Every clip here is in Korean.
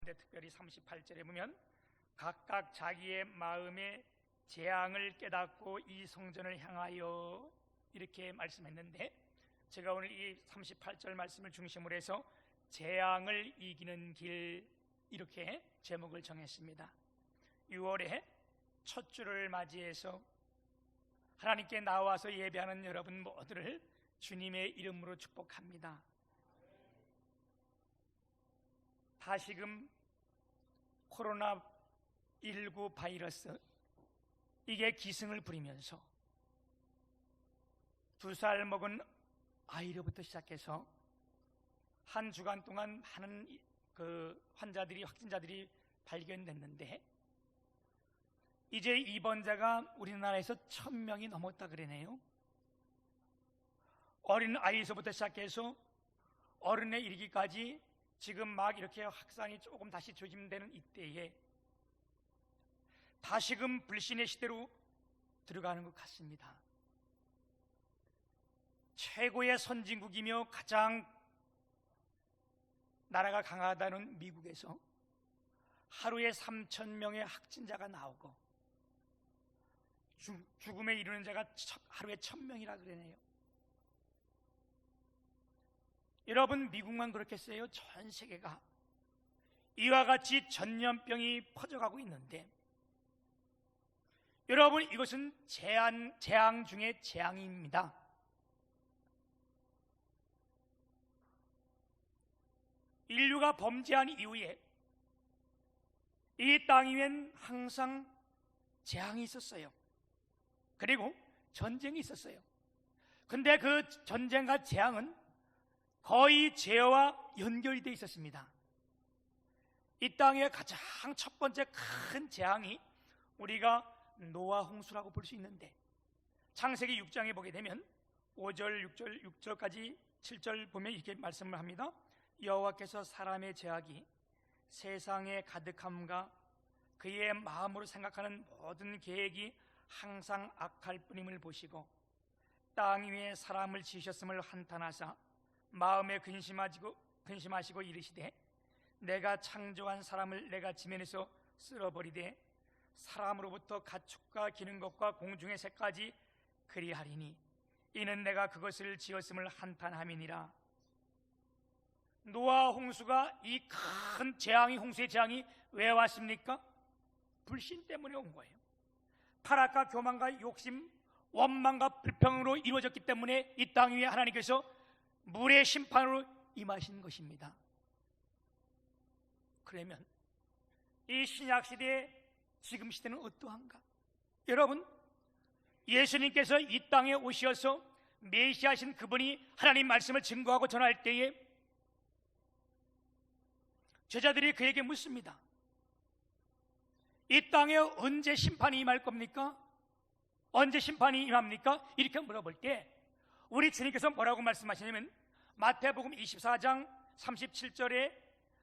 가운데 특별히 38절에 보면 각각 자기의 마음의 재앙을 깨닫고 이 성전을 향하여 이렇게 말씀했는데, 제가 오늘 이 38절 말씀을 중심으로 해서 재앙을 이기는 길, 이렇게 제목을 정했습니다. 6월에 첫 주를 맞이해서 하나님께 나와서 예배하는 여러분 모두를 주님의 이름으로 축복합니다. 다시금 코로나19 바이러스, 이게 기승을 부리면서 2살 먹은 아이로부터 시작해서 한 주간 동안 많은 확진자들이 발견됐는데, 이제 입원자가 우리나라에서 1000명이 넘었다 그러네요. 어린 아이에서부터 시작해서 어른에 이르기까지 지금 막 이렇게 확산이 조금 다시 조짐되는 이때에 다시금 불신의 시대로 들어가는 것 같습니다. 최고의 선진국이며 가장 나라가 강하다는 미국에서 하루에 3000명의 확진자가 나오고 죽음에 이르는 자가 하루에 1000명이라 그러네요. 여러분, 미국만 그렇겠어요? 전 세계가 이와 같이 전염병이 퍼져가고 있는데, 여러분, 이것은 재앙 중에 재앙입니다. 인류가 범죄한 이후에 이 땅 위엔 항상 재앙이 있었어요. 그리고 전쟁이 있었어요. 근데 그 전쟁과 재앙은 거의 죄와 연결이 되어 있었습니다. 이 땅의 가장 첫 번째 큰 재앙이 우리가 노아 홍수라고 볼 수 있는데, 창세기 6장에 보게 되면 5절, 6절까지 7절 보면 이렇게 말씀을 합니다. 여호와께서 사람의 죄악이 세상에 가득함과 그의 마음으로 생각하는 모든 계획이 항상 악할 뿐임을 보시고 땅 위에 사람을 지으셨음을 한탄하사 마음에 근심하시고 이르시되 내가 창조한 사람을 내가 지면에서 쓸어버리되 사람으로부터 가축과 기는 것과 공중의 새까지 그리하리니 이는 내가 그것을 지었음을 한탄함이니라. 노아 홍수가 이 큰 재앙이, 홍수의 재앙이 왜 왔습니까? 불신 때문에 온 거예요. 타락과 교만과 욕심, 원망과 불평으로 이루어졌기 때문에 이 땅 위에 하나님께서 물의 심판으로 임하신 것입니다. 그러면 이 신약 시대의 지금 시대는 어떠한가? 여러분, 예수님께서 이 땅에 오셔서 메시아신 그분이 하나님 말씀을 증거하고 전할 때에 제자들이 그에게 묻습니다. 이 땅에 언제 심판이 임할 겁니까? 언제 심판이 임합니까? 이렇게 물어볼 때 우리 주님께서 뭐라고 말씀하시냐면 마태복음 24장 37절에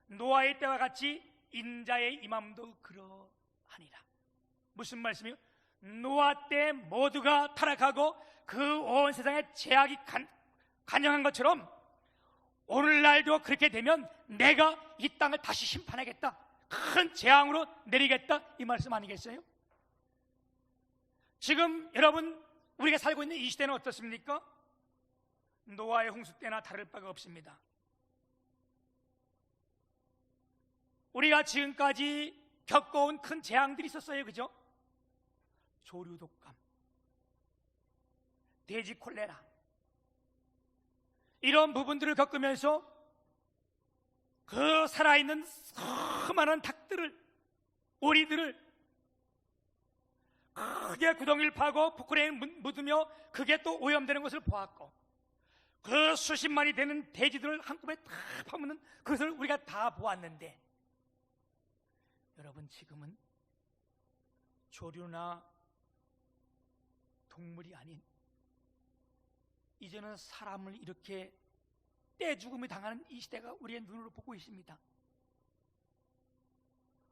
노아의 때와 같이 인자의 임함도 그러하니라. 무슨 말씀이요? 노아 때 모두가 타락하고 그 온 세상에 죄악이 간영한 것처럼 오늘날도 그렇게 되면 내가 이 땅을 다시 심판하겠다, 큰 재앙으로 내리겠다, 이 말씀 아니겠어요? 지금 여러분, 우리가 살고 있는 이 시대는 어떻습니까? 노아의 홍수 때나 다를 바가 없습니다. 우리가 지금까지 겪어온 큰 재앙들이 있었어요. 그죠? 조류 독감, 돼지 콜레라, 이런 부분들을 겪으면서 그 살아있는 수많은 닭들을, 오리들을 크게 구덩이를 파고 포크레인을 묻으며 그게 또 오염되는 것을 보았고, 그 수십만이 되는 돼지들을 한꺼번에 다 파묻는 그것을 우리가 다 보았는데, 여러분, 지금은 조류나 동물이 아닌 이제는 사람을 이렇게 떼죽음을 당하는 이 시대가 우리의 눈으로 보고 있습니다.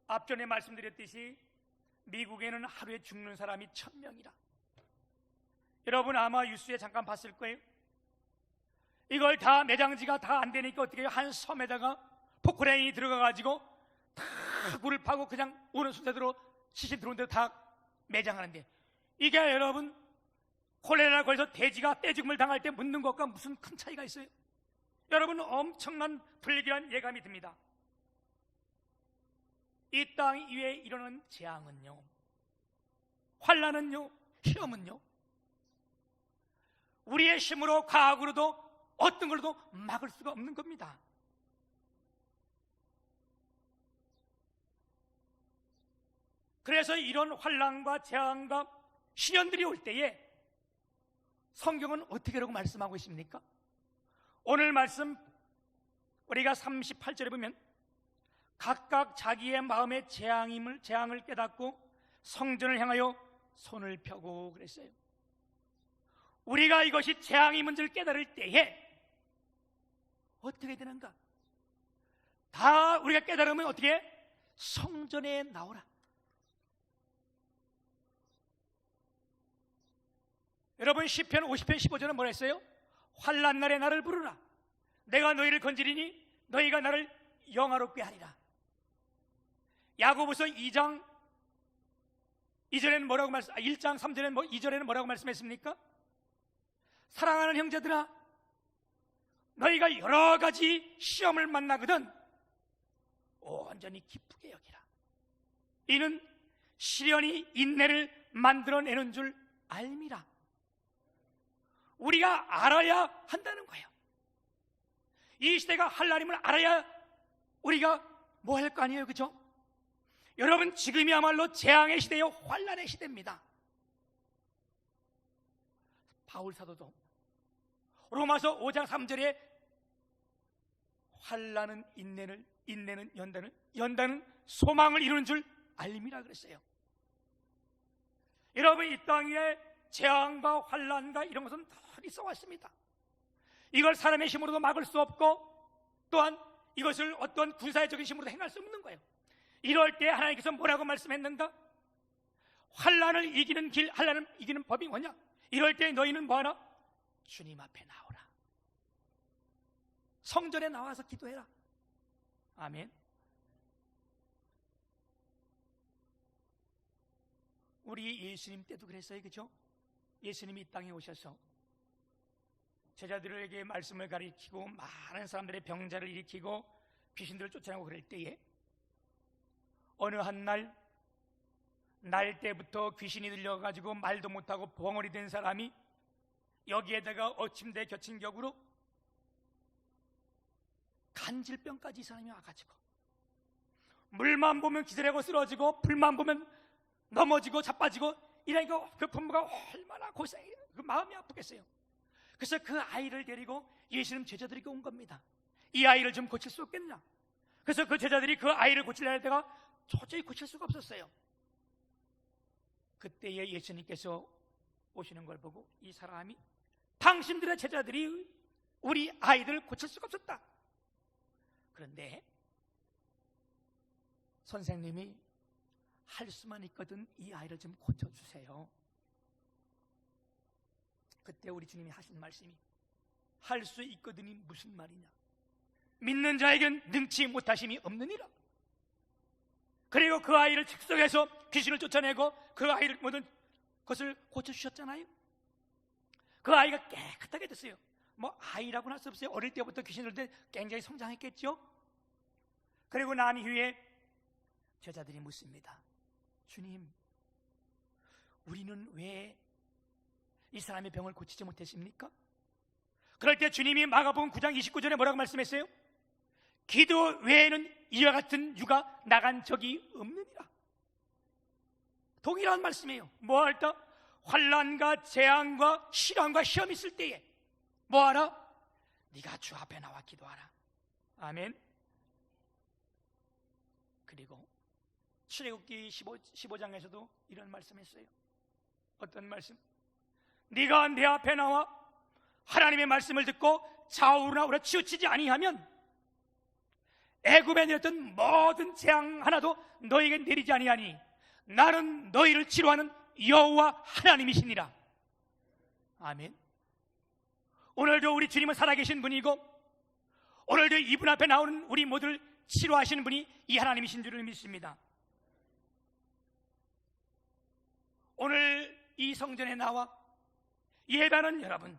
앞전에 말씀드렸듯이 미국에는 하루에 죽는 사람이 1000명이라. 여러분 아마 뉴스에 잠깐 봤을 거예요. 이걸 다 매장지가 다 안 되니까 어떻게 해요? 한 섬에다가 포크레인이 들어가가지고 다 다 굴을 파고 그냥 오는 순서대로 시신 들어온 대로 다 매장하는데, 이게 여러분 콜레라 걸려서 돼지가 떼죽음을 당할 때 묻는 것과 무슨 큰 차이가 있어요? 여러분 엄청난 불길한 예감이 듭니다. 이 땅 위에 이르는 재앙은요, 환난은요, 시험은요, 우리의 힘으로 과학으로도 어떤 걸로도 막을 수가 없는 겁니다. 그래서 이런 환난과 재앙과 시련들이 올 때에 성경은 어떻게라고 말씀하고 있습니까? 오늘 말씀 우리가 38절에 보면 각각 자기의 마음의 재앙을 깨닫고 성전을 향하여 손을 펴고 그랬어요. 우리가 이것이 재앙임인 줄 깨달을 때에 어떻게 되는가? 다 우리가 깨달으면 어떻게? 성전에 나오라. 여러분 시편 50편 15절은 뭐라 했어요? 환난 날에 나를 부르라. 내가 너희를 건지리니 너희가 나를 영화롭게 하리라. 야고보서 2장 2절에는 뭐라고 1장 3절에는 2절에는 뭐라고 말씀했습니까? 사랑하는 형제들아, 너희가 여러 가지 시험을 만나거든 온전히 기쁘게 여기라. 이는 시련이 인내를 만들어내는 줄 알미라. 우리가 알아야 한다는 거예요. 이 시대가 한날임을 알아야 우리가 뭐 할 거 아니에요, 그렇죠? 여러분 지금이야말로 재앙의 시대요, 환난의 시대입니다. 바울 사도도 로마서 5장 3절에 환난은 인내는 연단은 소망을 이루는 줄 알림이라 그랬어요. 여러분 이 땅에 재앙과 환난과 이런 것은 다 있어 왔습니다. 이걸 사람의 힘으로도 막을 수 없고 또한 이것을 어떤 군사적인 힘으로도 행할 수 없는 거예요. 이럴 때 하나님께서 뭐라고 말씀했는가? 환난을 이기는 길, 환난을 이기는 법이 뭐냐? 이럴 때 너희는 뭐하나? 주님 앞에 나오라. 성전에 나와서 기도해라. 아멘. 우리 예수님 때도 그랬어요, 그렇죠? 예수님이 이 땅에 오셔서 제자들에게 말씀을 가리키고 많은 사람들의 병자를 일으키고 귀신들을 쫓아내고 그럴 때에 어느 한 날 때부터 귀신이 들려가지고 말도 못하고 벙어리 된 사람이 여기에다가 어침대 겹친 격으로 간질병까지 이 사람이 와가지고 물만 보면 기절하고 쓰러지고 불만 보면 넘어지고 자빠지고 이러니까 그 부모가 얼마나 고생해요. 그 마음이 아프겠어요. 그래서 그 아이를 데리고 예수님 제자들에게 온 겁니다. 이 아이를 좀 고칠 수 없겠냐? 그래서 그 제자들이 그 아이를 고치려 할 때가 도저히 고칠 수가 없었어요. 그때에 예수님께서 오시는 걸 보고 이 사람이 당신들의 제자들이 우리 아이들을 고칠 수가 없었다. 그런데 선생님이 할 수만 있거든 이 아이를 좀 고쳐주세요. 그때 우리 주님이 하신 말씀이 할 수 있거든이 무슨 말이냐? 믿는 자에겐 능치 못하심이 없느니라. 그리고 그 아이를 즉석에서 귀신을 쫓아내고 그 아이를 모든 것을 고쳐주셨잖아요. 그 아이가 깨끗하게 됐어요. 뭐 아이라고는 할 수 없어요. 어릴 때부터 귀신을 들 때 굉장히 성장했겠죠. 그리고 난 이후에 제자들이 묻습니다. 주님, 우리는 왜 이 사람의 병을 고치지 못했습니까? 그럴 때 주님이 마가복음 9장 29절에 뭐라고 말씀했어요? 기도 외에는 이와 같은 유가 나간 적이 없느니라. 동일한 말씀이에요. 뭐 할까? 환난과 재앙과 시련과 시험이 있을 때에 뭐하라? 네가 주 앞에 나와 기도하라. 아멘. 그리고 출애굽기 15장에서도 이런 말씀했어요. 어떤 말씀? 네가 내 앞에 나와 하나님의 말씀을 듣고 좌우나 우라 치우치지 아니하면 애굽에 내렸던 모든 재앙 하나도 너에게 내리지 아니하니 나는 너희를 치료하는 여호와 하나님이시니라. 아멘. 오늘도 우리 주님은 살아계신 분이고 오늘도 이분 앞에 나오는 우리 모두를 치료하시는 분이 이 하나님이신 줄을 믿습니다. 오늘 이 성전에 나와 예배하는 여러분,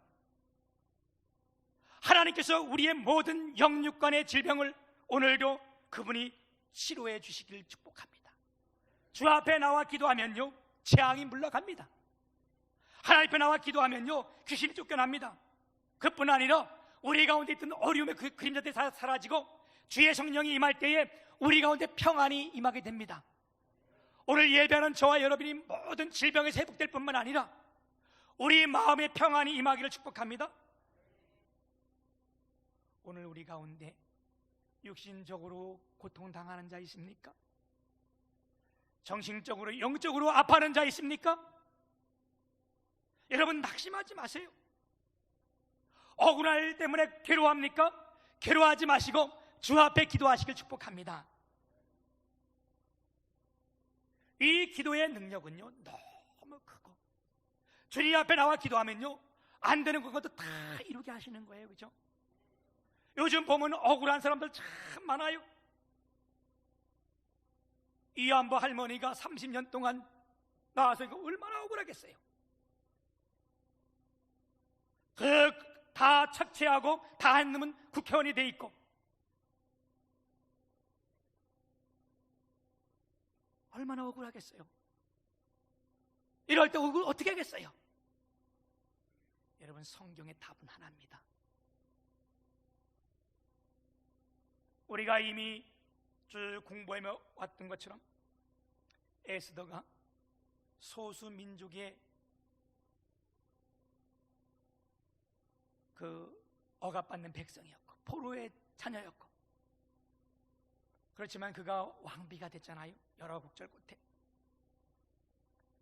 하나님께서 우리의 모든 영육간의 질병을 오늘도 그분이 치료해 주시길 축복합니다. 주 앞에 나와 기도하면요, 재앙이 물러갑니다. 하나님 앞에 나와 기도하면요, 귀신이 쫓겨납니다. 그뿐 아니라 우리 가운데 있던 어려움의 그 그림자들이 다 사라지고 주의 성령이 임할 때에 우리 가운데 평안이 임하게 됩니다. 오늘 예배하는 저와 여러분이 모든 질병에서 회복될 뿐만 아니라 우리 마음의 평안이 임하기를 축복합니다. 오늘 우리 가운데 육신적으로 고통당하는 자 있습니까? 정신적으로, 영적으로 아파하는 자 있습니까? 여러분, 낙심하지 마세요. 억울할 일 때문에 괴로워합니까? 괴로워하지 마시고 주 앞에 기도하시길 축복합니다. 이 기도의 능력은요, 너무 크고 주님 앞에 나와 기도하면요, 안 되는 것도 다 이루게 하시는 거예요. 그죠? 요즘 보면 억울한 사람들 참 많아요. 이안보 할머니가 30년 동안 나와서 이거 얼마나 억울하겠어요. 다 착취하고 다 한 놈은 국회의원이 돼 있고, 얼마나 억울하겠어요. 이럴 때 어떻게 하겠어요? 여러분, 성경의 답은 하나입니다. 우리가 이미 쭉 공부해 왔던 것처럼 에스더가 소수 민족의 그 억압받는 백성이었고 포로의 자녀였고, 그렇지만 그가 왕비가 됐잖아요. 여러 국절 끝에.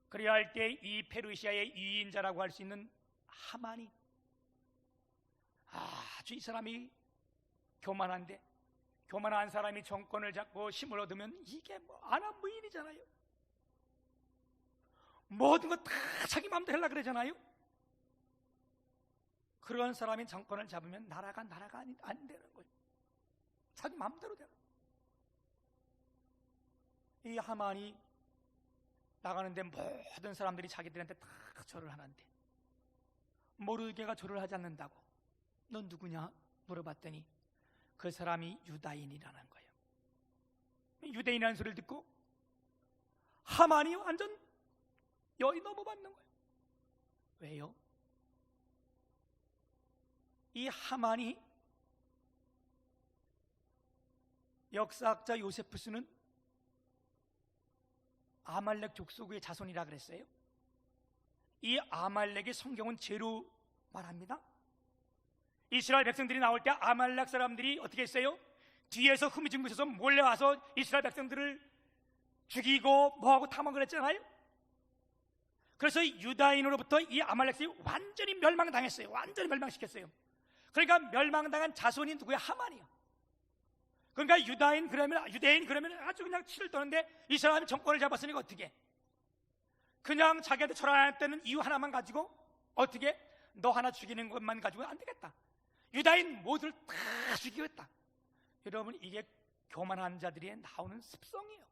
그래야 할 때 이 페르시아의 이인자라고 할 수 있는 하만이, 아주 이 사람이 교만한데, 교만한 사람이 정권을 잡고 힘을 얻으면 이게 뭐 안한무인이잖아요. 모든 거 다 자기 마음대로 하려고 그러잖아요. 그런 사람이 정권을 잡으면 나라가 안 되는 거예요. 자기 마음대로 되는 거예요. 이 하만이 나가는데 모든 사람들이 자기들한테 다 절을 하는데 모르게가 절을 하지 않는다고. 넌 누구냐? 물어봤더니 그 사람이 유다인이라는 거예요. 유대인이라는 소리를 듣고 하만이 완전 열이 넘어받는 거예요. 왜요? 이 하만이, 역사학자 요세푸스는 아말렉 족속의 자손이라 그랬어요. 이 아말렉의 성경은 죄로 말합니다. 이스라엘 백성들이 나올 때 아말렉 사람들이 어떻게 했어요? 뒤에서 후미진 곳에서 몰려와서 이스라엘 백성들을 죽이고 뭐하고 탐험을 했잖아요. 그래서 유다인으로부터 이 아말렉이 완전히 멸망당했어요. 완전히 멸망시켰어요. 그러니까 멸망당한 자손이 누구야? 하만이요. 그러니까 유대인 그러면 아주 그냥 치를 떠는데 이 사람이 정권을 잡았으니까 어떻게? 그냥 자기한테 절하는 이유 하나만 가지고 어떻게? 너 하나 죽이는 것만 가지고 안 되겠다. 유다인 모두를 다 죽이겠다. 여러분, 이게 교만한 자들이 나오는 습성이에요.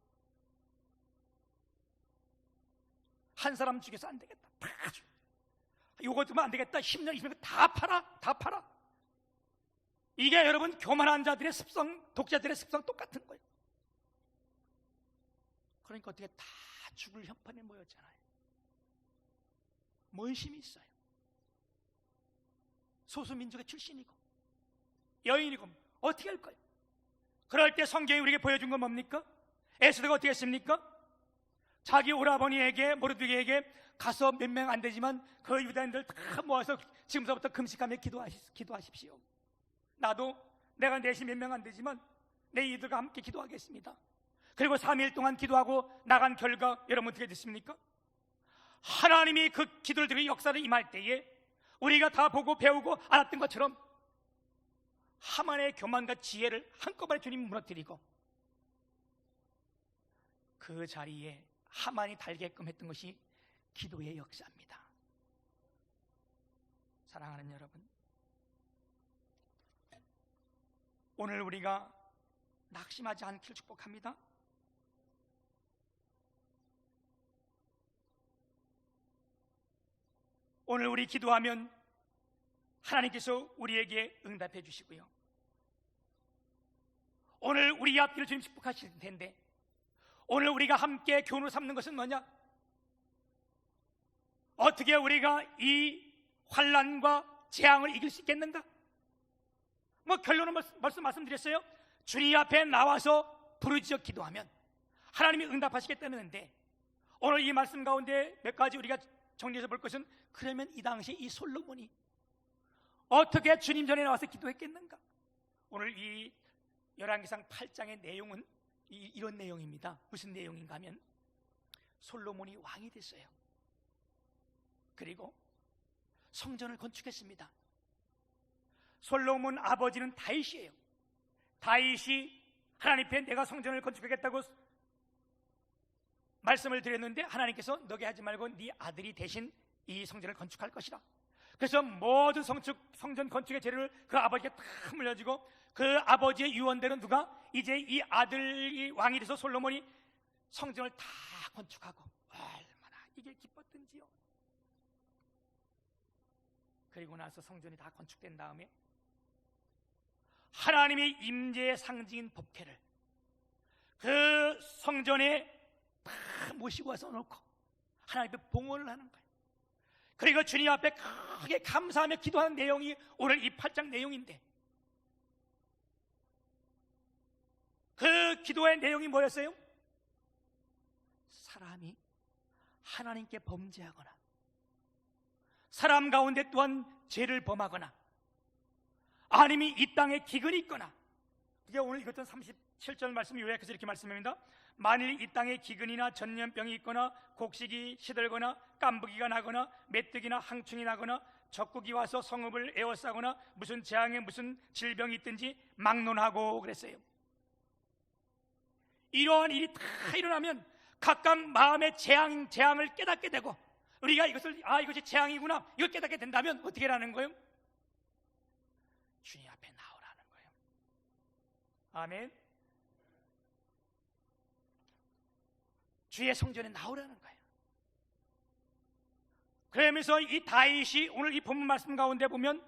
한 사람 죽여서 안 되겠다. 다 죽여. 이거 두면 안 되겠다. 10년, 20년 다 팔아. 이게 여러분 교만한 자들의 습성, 독자들의 습성 똑같은 거예요. 그러니까 어떻게 다 죽을 형편에 모였잖아요. 뭔 힘이 있어요? 소수민족의 출신이고 여인이고 어떻게 할 거예요? 그럴 때 성경이 우리에게 보여준 건 뭡니까? 에스더가 어떻게 했습니까? 자기 오라버니에게, 모르드게에게 가서 몇 명 안 되지만 그 유다인들 다 모아서 지금서부터 금식하며 기도하십시오. 나도 내가 넷이 몇 명 안 되지만 내 이들과 함께 기도하겠습니다. 그리고 3일 동안 기도하고 나간 결과 여러분 어떻게 됐습니까? 하나님이 그 기도를 들으 역사를 임할 때에 우리가 다 보고 배우고 알았던 것처럼 하만의 교만과 지혜를 한꺼번에 주님 무너뜨리고 그 자리에 하만이 달게끔 했던 것이 기도의 역사입니다. 사랑하는 여러분, 오늘 우리가 낙심하지 않기를 축복합니다. 오늘 우리 기도하면 하나님께서 우리에게 응답해 주시고요, 오늘 우리 앞길을 주님 축복하실 텐데, 오늘 우리가 함께 교훈을 삼는 것은 뭐냐? 어떻게 우리가 이 환난과 재앙을 이길 수 있겠는가? 결론은 말씀드렸어요. 주님 앞에 나와서 부르짖어 기도하면 하나님이 응답하시겠다는데, 오늘 이 말씀 가운데 몇 가지 우리가 정리해서 볼 것은, 그러면 이 당시 이 솔로몬이 어떻게 주님 전에 나와서 기도했겠는가? 오늘 이 열왕기상 8장의 내용은 이런 내용입니다. 무슨 내용인가 하면, 솔로몬이 왕이 됐어요. 그리고 성전을 건축했습니다. 솔로몬 아버지는 다윗이에요. 다윗이 하나님 앞에 내가 성전을 건축하겠다고 말씀을 드렸는데, 하나님께서 너게 하지 말고 네 아들이 대신 이 성전을 건축할 것이라. 그래서 모든 성전 건축의 재료를 그 아버지께 다 물려주고, 그 아버지의 유언대로 누가 이제 이 아들이 왕이 돼서 솔로몬이 성전을 다 건축하고, 얼마나 이게 기뻤던지요. 그리고 나서 성전이 다 건축된 다음에 하나님의 임재의 상징인 법궤를 그 성전에 다 모시고 와서 놓고 하나님 앞에 봉헌을 하는 거예요. 그리고 주님 앞에 크게 감사하며 기도하는 내용이 오늘 이 8장 내용인데, 그 기도의 내용이 뭐였어요? 사람이 하나님께 범죄하거나, 사람 가운데 또한 죄를 범하거나, 아니면 이 땅에 기근이 있거나, 그게 오늘 읽었던 37절 말씀 요약해서 이렇게 말씀합니다. 만일 이 땅에 기근이나 전염병이 있거나, 곡식이 시들거나, 깐부기가 나거나, 메뚜기나 항충이 나거나, 적국이 와서 성읍을 에워싸거나, 무슨 재앙에 무슨 질병이 있든지 막론하고 그랬어요. 이러한 일이 다 일어나면 각각 마음의 재앙을 깨닫게 되고, 우리가 이것이 재앙이구나, 이걸 깨닫게 된다면 어떻게 하라는 거예요? 주님 앞에 나오라는 거예요. 아멘. 주의 성전에 나오라는 거예요. 그러면서 이 다윗이 오늘 이 본문 말씀 가운데 보면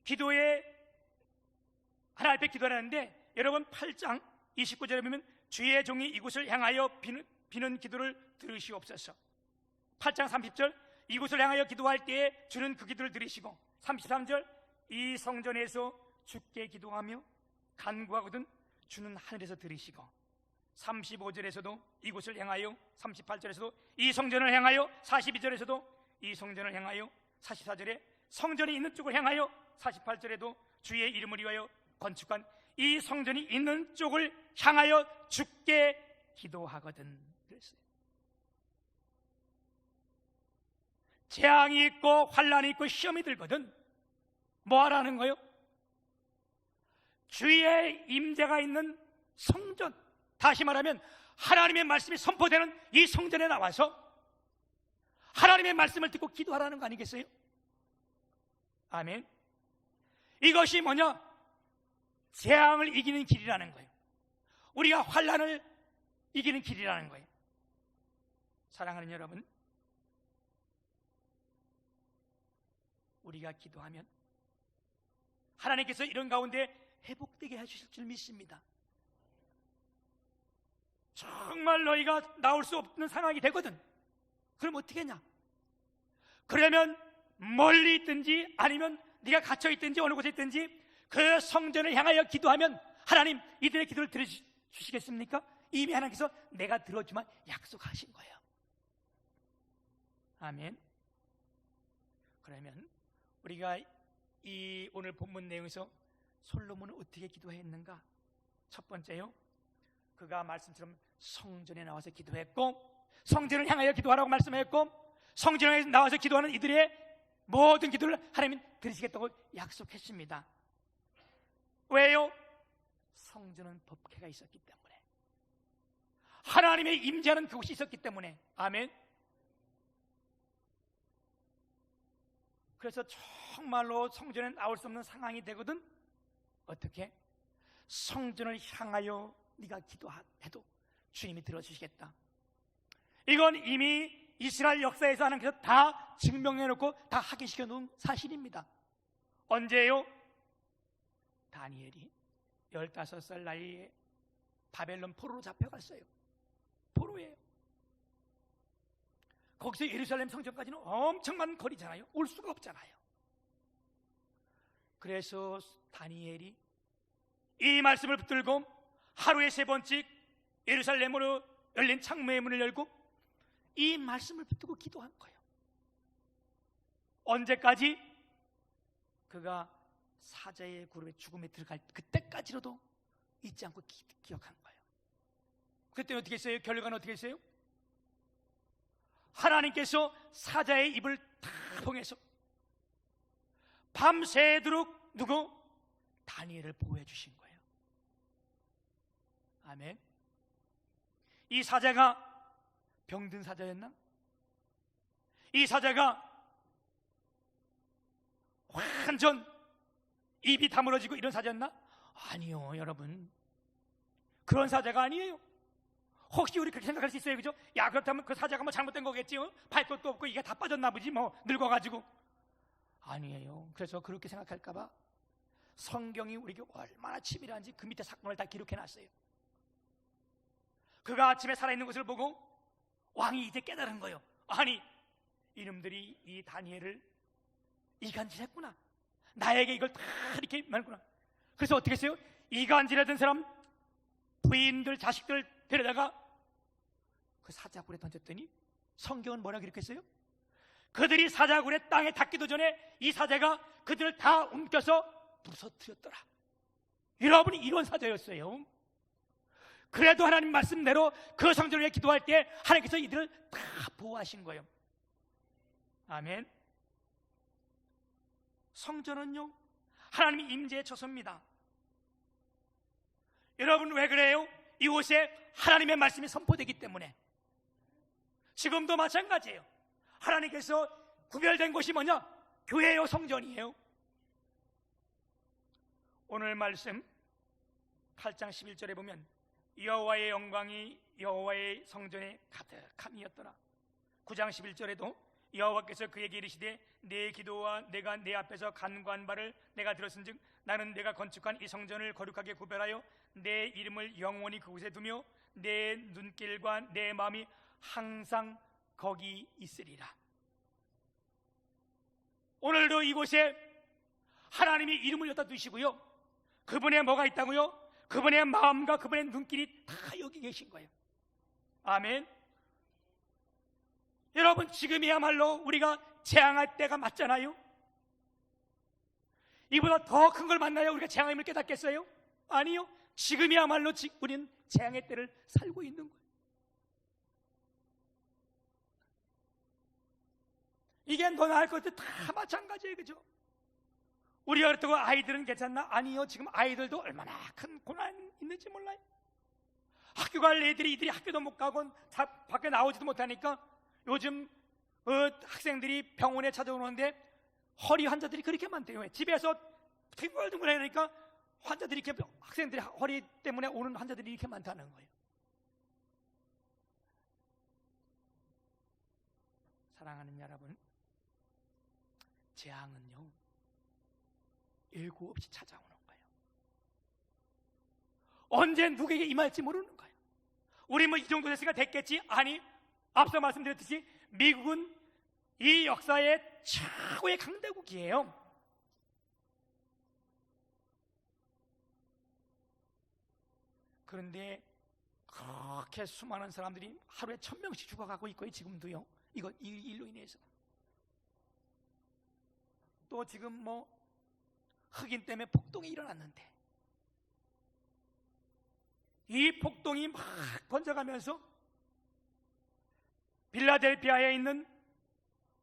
기도에 하나님 앞에 기도하는데, 여러분 8장 29절에 보면 주의 종이 이곳을 향하여 비는 기도를 들으시옵소서. 8장 30절 이곳을 향하여 기도할 때에 주는 그 기도를 들으시고, 33절 이 성전에서 주께 기도하며 간구하거든 주는 하늘에서 들으시고, 35절에서도 이곳을 향하여, 38절에서도 이 성전을 향하여, 42절에서도 이 성전을 향하여, 44절에 성전이 있는 쪽을 향하여, 48절에도 주의 이름을 위하여 건축한 이 성전이 있는 쪽을 향하여 주께 기도하거든 그랬어요. 재앙이 있고 환난이 있고 시험이 들거든 뭐 하라는 거예요? 주의 임재가 있는 성전, 다시 말하면 하나님의 말씀이 선포되는 이 성전에 나와서 하나님의 말씀을 듣고 기도하라는 거 아니겠어요? 아멘. 이것이 뭐냐? 재앙을 이기는 길이라는 거예요. 우리가 환난을 이기는 길이라는 거예요. 사랑하는 여러분, 우리가 기도하면 하나님께서 이런 가운데 회복되게 해주실 줄 믿습니다. 정말 너희가 나올 수 없는 상황이 되거든. 그럼 어떻게 하냐? 그러면 멀리 있든지 아니면 네가 갇혀 있든지 어느 곳에 있든지 그 성전을 향하여 기도하면 하나님 이들의 기도를 들어주시겠습니까? 이미 하나님께서 내가 들어주만 약속하신 거예요. 아멘. 그러면 우리가 이 오늘 본문 내용에서 솔로몬은 어떻게 기도했는가? 첫 번째요, 그가 말씀처럼 성전에 나와서 기도했고, 성전을 향하여 기도하라고 말씀했고, 성전에 나와서 기도하는 이들의 모든 기도를 하나님이 들으시겠다고 약속했습니다. 왜요? 성전은 법궤가 있었기 때문에, 하나님의 임재하는 그곳이 있었기 때문에. 아멘. 그래서 정말로 성전에 나올 수 없는 상황이 되거든. 어떻게? 성전을 향하여 네가 기도해도 주님이 들어주시겠다. 이건 이미 이스라엘 역사에서 하나님께서 다 증명해놓고 다 확인시켜 놓은 사실입니다. 언제요? 다니엘이 15살 나이에 바벨론 포로로 잡혀갔어요. 포로예요. 거기서 예루살렘 성전까지는 엄청 많은 거리잖아요. 올 수가 없잖아요. 그래서 다니엘이 이 말씀을 붙들고 하루에 3번씩 예루살렘으로 열린 창문의 문을 열고 이 말씀을 붙들고 기도한 거예요. 언제까지? 그가 사자의 굴에 죽음에 들어갈 그때까지로도 잊지 않고 기억한 거예요. 그때 어떻게 했어요? 결과는 어떻게 했어요? 하나님께서 사자의 입을 다 통해서 밤새도록 누구? 다니엘을 보호해 주신 거예요. 아멘. 이 사자가 병든 사자였나? 이 사자가 완전 입이 다물어지고 이런 사자였나? 아니요, 여러분. 그런 사자가 아니에요. 혹시 우리 그렇게 생각할 수 있어요, 그죠? 야, 그렇다면 그 사자가 뭐 잘못된 거겠지? 발톱도 없고 이게 다 빠졌나 보지, 뭐 늙어가지고. 아니에요. 그래서 그렇게 생각할까봐 성경이 우리에게 얼마나 치밀한지 그 밑에 사건을 다 기록해놨어요. 그가 아침에 살아있는 것을 보고 왕이 이제 깨달은 거예요. 아니, 이놈들이 이 다니엘을 이간질했구나. 나에게 이걸 다 이렇게 말구나. 그래서 어떻게 했어요? 이간질하던 사람 부인들, 자식들 데려다가 그 사자굴에 던졌더니 성경은 뭐라고 기록했어요? 그들이 사자굴에 땅에 닿기도 전에 이 사자가 그들을 다 움켜서 부서뜨렸더라. 여러분이 이런 사자였어요. 그래도 하나님 말씀대로 그 성전을 위해 기도할 때 하나님께서 이들을 다 보호하신 거예요. 아멘. 성전은요, 하나님의 임재의 처소입니다. 여러분 왜 그래요? 이곳에 하나님의 말씀이 선포되기 때문에. 지금도 마찬가지예요. 하나님께서 구별된 곳이 뭐냐? 교회요, 성전이에요. 오늘 말씀 8장 11절에 보면 여호와의 영광이 여호와의 성전에 가득함이었더라. 9장 11절에도 여호와께서 그에게 이르시되 내 기도와 내가 내 앞에서 간구한 바를 내가 들었은즉 나는 내가 건축한 이 성전을 거룩하게 구별하여 내 이름을 영원히 그곳에 두며 내 눈길과 내 마음이 항상 거기 있으리라. 오늘도 이곳에 하나님이 이름을 여기다 두시고요, 그분의 뭐가 있다고요? 그분의 마음과 그분의 눈길이 다 여기 계신 거예요. 아멘. 여러분, 지금이야말로 우리가 재앙할 때가 맞잖아요. 이보다 더 큰 걸 만나야 우리가 재앙의 힘을 깨닫겠어요? 아니요. 지금이야말로 우리는 재앙의 때를 살고 있는 거예요. 이게 더 나을 것도 다 마찬가지예요, 그죠? 우리가 그렇다고 아이들은 괜찮나? 아니요. 지금 아이들도 얼마나 큰 고난이 있는지 몰라요. 학교 갈 애들이 이들이 학교도 못 가고 밖에 나오지도 못하니까 요즘 학생들이 병원에 찾아오는데 허리 환자들이 그렇게 많대요. 집에서 둥글둥글 하니까 환자들이 이렇게, 학생들이 허리 때문에 오는 환자들이 이렇게 많다는 거예요. 사랑하는 여러분, 재앙은요 예고 없이 찾아오는 거예요. 언제 누구에게 임할지 모르는 거예요. 우리 뭐 이 정도 됐으니까 됐겠지? 아니, 앞서 말씀드렸듯이 미국은 이 역사의 최고의 강대국이에요. 그런데 그렇게 수많은 사람들이 하루에 1000명씩 죽어가고 있고요. 지금도요. 이 일로 인해서. 또 지금 뭐 흑인 때문에 폭동이 일어났는데 이 폭동이 막 번져가면서 필라델피아에 있는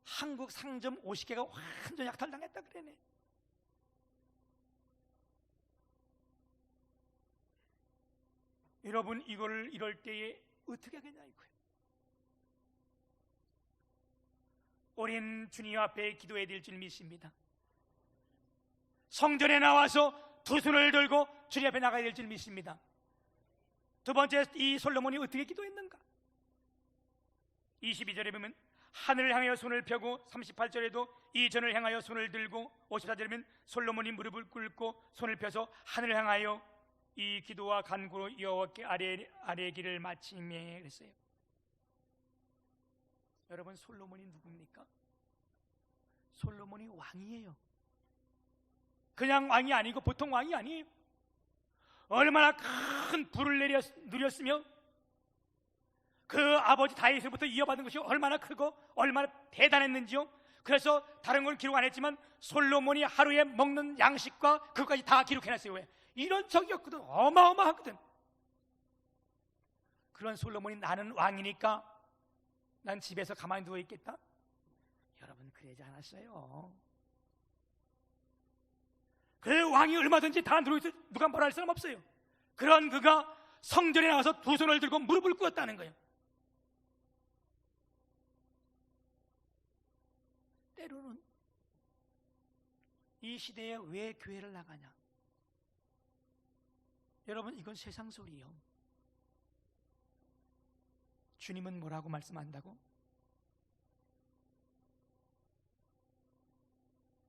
한국 상점 50개가 완전 약탈당했다 그러네. 여러분, 이럴 때에 어떻게 하겠냐 이거예요. 우린 주님 앞에 기도해야 될 줄 믿습니다. 성전에 나와서 두 손을 들고 주님 앞에 나가야 될 줄 믿습니다. 두 번째, 이 솔로몬이 어떻게 기도했는가? 22절에 보면 하늘을 향하여 손을 펴고, 38절에도 이전을 향하여 손을 들고, 54절에 보면 솔로몬이 무릎을 꿇고 손을 펴서 하늘을 향하여 이 기도와 간구로 여호와께 아뢰기를 마치매 그랬어요. 여러분, 솔로몬이 누굽니까? 솔로몬이 왕이에요. 그냥 왕이 아니고 보통 왕이 아니에요. 얼마나 큰 부를 누렸으며 그 아버지 다윗으로부터 이어받은 것이 얼마나 크고 얼마나 대단했는지요. 그래서 다른 건 기록 안 했지만 솔로몬이 하루에 먹는 양식과 그것까지 다 기록해놨어요. 왜? 이런 적이 없거든. 어마어마하거든. 그런 솔로몬이 나는 왕이니까 난 집에서 가만히 누워있겠다? 여러분, 그러지 않았어요. 그 왕이 얼마든지 다 누워있어 누가 뭐라 할 사람 없어요. 그런 그가 성전에 나가서 두 손을 들고 무릎을 꿇었다는 거예요. 때로는 이 시대에 왜 교회를 나가냐? 여러분, 이건 세상 소리예요. 주님은 뭐라고 말씀한다고?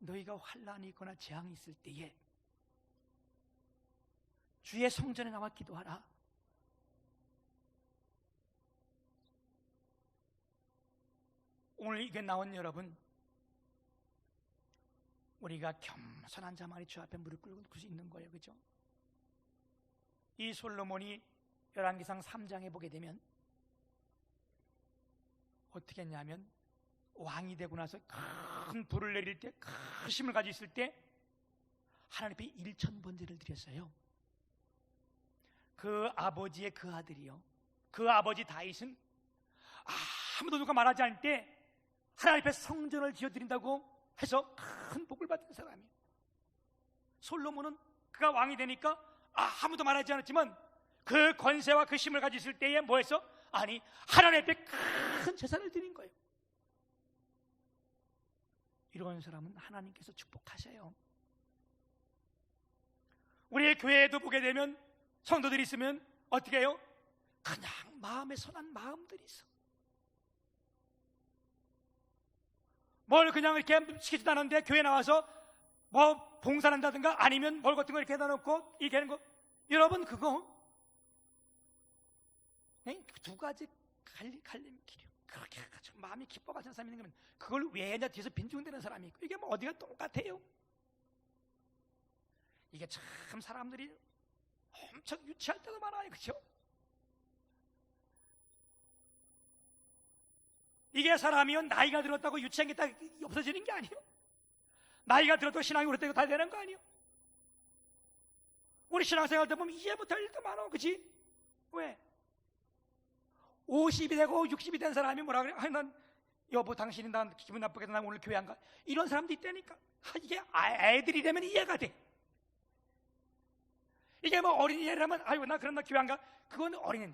너희가 환난이 있거나 재앙이 있을 때에 주의 성전에 나와 기도하라. 오늘 이게 나온 여러분, 우리가 겸손한 자만이 주 앞에 무릎 꿇고 그 수 있는 거예요. 그죠? 이 솔로몬이 열왕기상 3장에 보게 되면 어떻게 했냐면, 왕이 되고 나서 큰 불을 내릴 때, 큰 힘을 가지고 있을 때 하나님 앞에 1,000번제를 드렸어요. 그 아버지의 그 아들이요, 그 아버지 다윗은 아무도 누가 말하지 않을 때 하나님 앞에 성전을 지어드린다고 해서 큰 복을 받은 사람이에요. 솔로몬은 그가 왕이 되니까 아무도 말하지 않았지만 그 권세와 그 힘을 가지고 있을 때에 뭐 했어? 아니, 하나님 앞에 큰 제사를 드린 거예요. 이런 사람은 하나님께서 축복하셔요. 우리의 교회에도 보게 되면 성도들이 있으면 어떻게 해요? 그냥 마음에 선한 마음들이 있어. 뭘 그냥 이렇게 시키지도 않은데 교회 나와서 뭐 봉사한다든가 아니면 뭘 같은 거 이렇게 해다 놓고 이렇게 하는 거, 여러분, 그거 두 가지 갈림길이요. 그렇게 마음이 기뻐가시는 사람이 있는 거면 그걸 왜 뒤에서 빈중대는 사람이 있고, 이게 뭐 어디가 똑같아요? 이게 참 사람들이 엄청 유치할 때도 많아요. 그렇죠? 이게 사람이요, 나이가 들었다고 유치한 게 다 없어지는 게 아니에요. 나이가 들어도 신앙이 오래되고 다 되는 거 아니에요? 우리 신앙생활 때 보면 이해 못할 일도 많아. 그치? 왜? 50이 되고 60이 된 사람이 뭐라 그래? 아니, 난 여보 당신이 난 기분 나쁘게 나 오늘 교회 안 가. 이런 사람도 있다니까. 이게 애들이 되면 이해가 돼. 이게 뭐 어린이라면 아유 나 그럼 나 교회 안 가. 그건 어린이.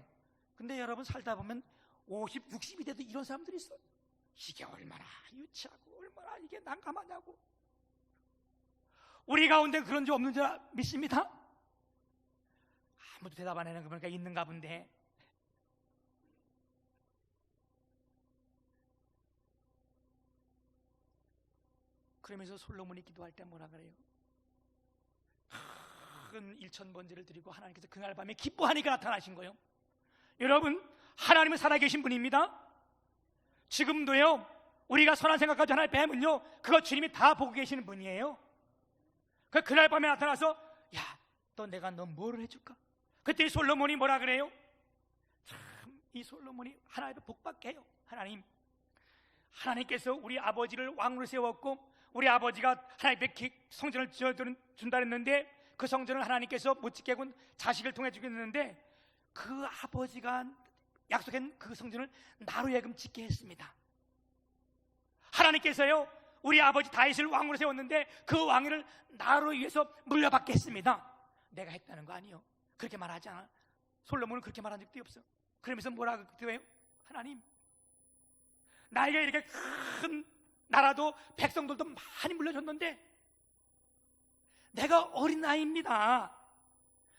근데 여러분 살다 보면 50, 60이 돼도 이런 사람들이 있어. 이게 얼마나 유치하고 얼마나 이게 난감하냐고. 우리 가운데 그런 줄 없는 줄 믿습니다. 아무도 대답 안 하는 거 보니까 있는가 본데. 그러면서 솔로몬이 기도할 때 뭐라 그래요? 큰 1,000번제를 드리고 하나님께서 그날 밤에 기뻐하니까 나타나신 거예요. 여러분, 하나님은 살아계신 분입니다. 지금도요, 우리가 선한 생각까지 하나님 뵈면요, 그거 주님이 다 보고 계시는 분이에요. 그날 밤에 나타나서 야, 또 내가 너 뭐를 해줄까? 그때 솔로몬이 뭐라 그래요? 참, 이 솔로몬이 하나님의 복받게 해요. 하나님께서 우리 아버지를 왕으로 세웠고 우리 아버지가 하나님의 성전을 지어준다 했는데 그 성전을 하나님께서 못 짓게 하고 자식을 통해 주겠는데 그 아버지가 약속한 그 성전을 나로 하여금 짓게 했습니다. 하나님께서요, 우리 아버지 다윗을 왕으로 세웠는데 그 왕위를 나로 위해서 물려받게 했습니다. 내가 했다는 거 아니에요. 그렇게 말하지 않아. 솔로몬은 그렇게 말한 적도 없어. 그러면서 뭐라고 해요? 하나님, 나에게 이렇게 큰 나라도 백성들도 많이 물려줬는데 내가 어린아이입니다.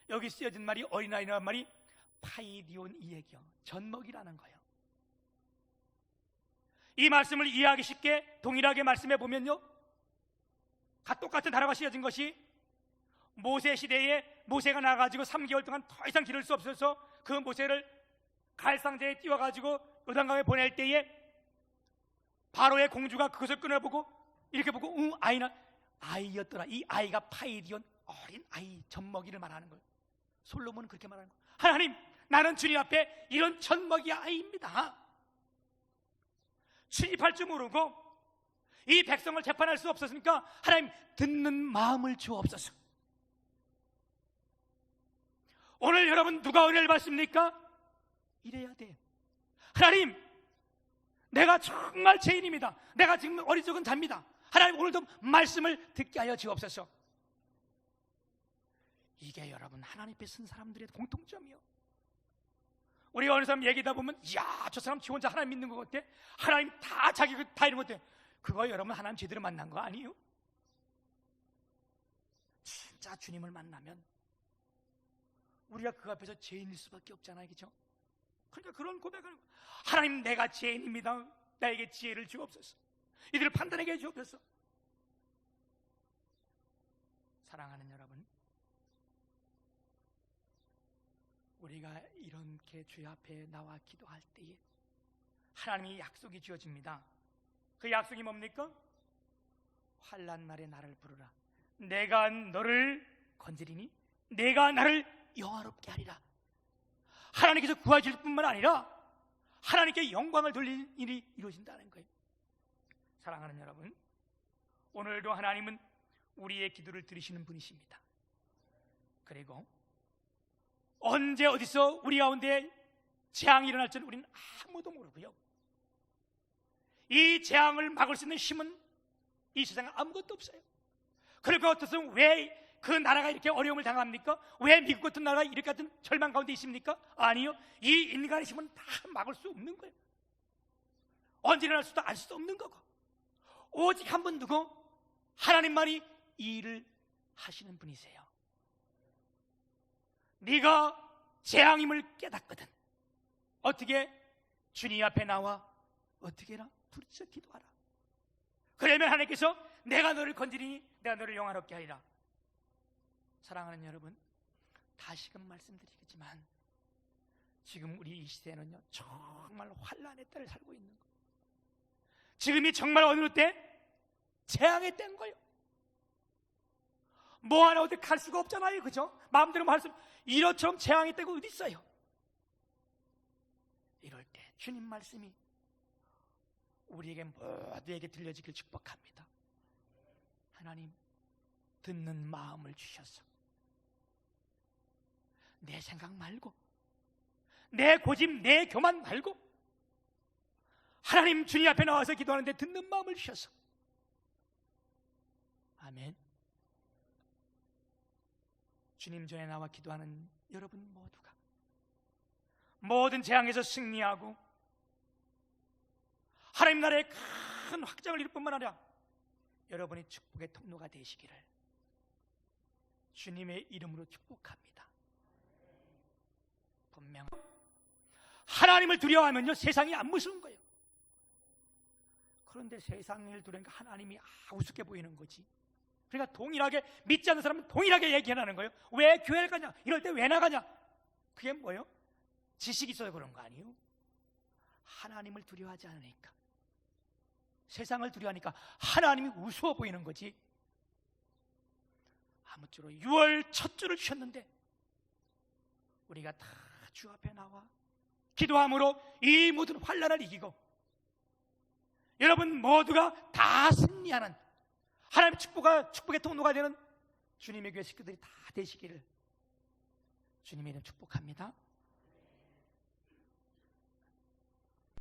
여기 쓰여진 말이 어린아이라는 말이 파이디온 이에겨, 젖먹이라는 거예요. 이 말씀을 이해하기 쉽게 동일하게 말씀해 보면요, 똑같은 단어가 쓰여진 것이 모세 시대에 모세가 나가지고 3개월 동안 더 이상 기를 수 없어서 그 모세를 갈상자에 띄워가지고 요단강에 보낼 때에 바로의 공주가 그것을 꺼내보고 이렇게 보고 아이는 아이였더라. 이 아이가 파이디온, 어린 아이, 젖먹이를 말하는 거예요. 솔로몬은 그렇게 말하는 거예요. 하나님, 나는 주님 앞에 이런 젖먹이 아이입니다. 출입할 줄 모르고 이 백성을 재판할 수 없었으니까 하나님, 듣는 마음을 주옵소서. 오늘 여러분 누가 은혜를 받습니까? 이래야 돼요. 하나님, 내가 정말 죄인입니다. 내가 지금 어리석은 자입니다. 하나님, 오늘도 말씀을 듣게 하여 주옵소서. 이게 여러분 하나님 앞에 쓴 사람들의 공통점이요. 우리 어느 사람 얘기다 보면, 이야, 저 사람 지 혼자 하나님 믿는 것 같아. 하나님 다 자기 다 이런 것 같아. 그거 여러분 하나님 제대로 만난 거 아니에요? 진짜 주님을 만나면 우리가 그 앞에서 죄인일 수밖에 없잖아요, 그렇죠? 그러니까 그런 고백을, 하나님, 내가 죄인입니다. 나에게 지혜를 주옵소서. 이들을 판단하게 해주옵소서. 사랑하는 여러분, 우리가 이렇게 주의 앞에 나와 기도할 때에 하나님이 약속이 주어집니다. 그 약속이 뭡니까? 환난 날에 나를 부르라. 내가 너를 건지리니 내가 나를 영화롭게 하리라. 하나님께서 구하실 뿐만 아니라 하나님께 영광을 돌릴 일이 이루어진다는 거예요. 사랑하는 여러분, 오늘도 하나님은 우리의 기도를 들으시는 분이십니다. 그리고 언제 어디서 우리 가운데 재앙이 일어날지는 우리는 아무도 모르고요, 이 재앙을 막을 수 있는 힘은 이 세상에 아무것도 없어요. 그러니까 어떻습니까? 왜 그 나라가 이렇게 어려움을 당합니까? 왜 미국 같은 나라가 이렇게 같은 절망 가운데 있습니까? 아니요, 이 인간의 힘은 다 막을 수 없는 거예요. 언제 일어날 수도 알 수도 없는 거고, 오직 한 분 누구? 하나님만이 이 일을 하시는 분이세요. 네가 재앙임을 깨닫거든 어떻게? 주님 앞에 나와 어떻게 해라? 부르짖어 기도하라. 그러면 하나님께서 내가 너를 건지리니 내가 너를 영화롭게 하리라. 사랑하는 여러분, 다시금 말씀드리겠지만 지금 우리 이 시대는요, 정말 환난의 때를 살고 있는 거예요. 지금이 정말 어느 때? 재앙의 때인 거예요. 뭐 하나 어디 갈 수가 없잖아요, 그죠? 마음대로 뭐 할 수, 이렇처럼 재앙의 때가 어디 있어요? 이럴 때 주님 말씀이 우리에게 모두에게 들려지길 축복합니다. 하나님, 듣는 마음을 주셔서 내 생각 말고, 내 고집, 내 교만 말고 하나님 주님 앞에 나와서 기도하는데 듣는 마음을 주셔서, 아멘. 주님 전에 나와 기도하는 여러분 모두가 모든 재앙에서 승리하고 하나님 나라의 큰 확장을 이룰 뿐만 아니라 여러분이 축복의 통로가 되시기를 주님의 이름으로 축복합니다. 분명 하나님을 두려워하면요, 세상이 안 무서운 거예요. 그런데 세상을 두려우니까 하나님이 우습게 보이는 거지. 그러니까 동일하게 믿지 않는 사람은 동일하게 얘기하는 거예요. 왜 교회를 가냐? 이럴 때 왜 나가냐? 그게 뭐예요? 지식이 있어서 그런 거 아니에요? 하나님을 두려워하지 않으니까, 세상을 두려워하니까 하나님이 우스워 보이는 거지. 아무쪼록 6월 첫 주를 주셨는데 우리가 다 주 앞에 나와 기도함으로 이 모든 환난을 이기고 여러분 모두가 다 승리하는 하나님의 축복의 통로가 되는 주님의 교회 식구들이 다 되시기를 주님의 이름 축복합니다.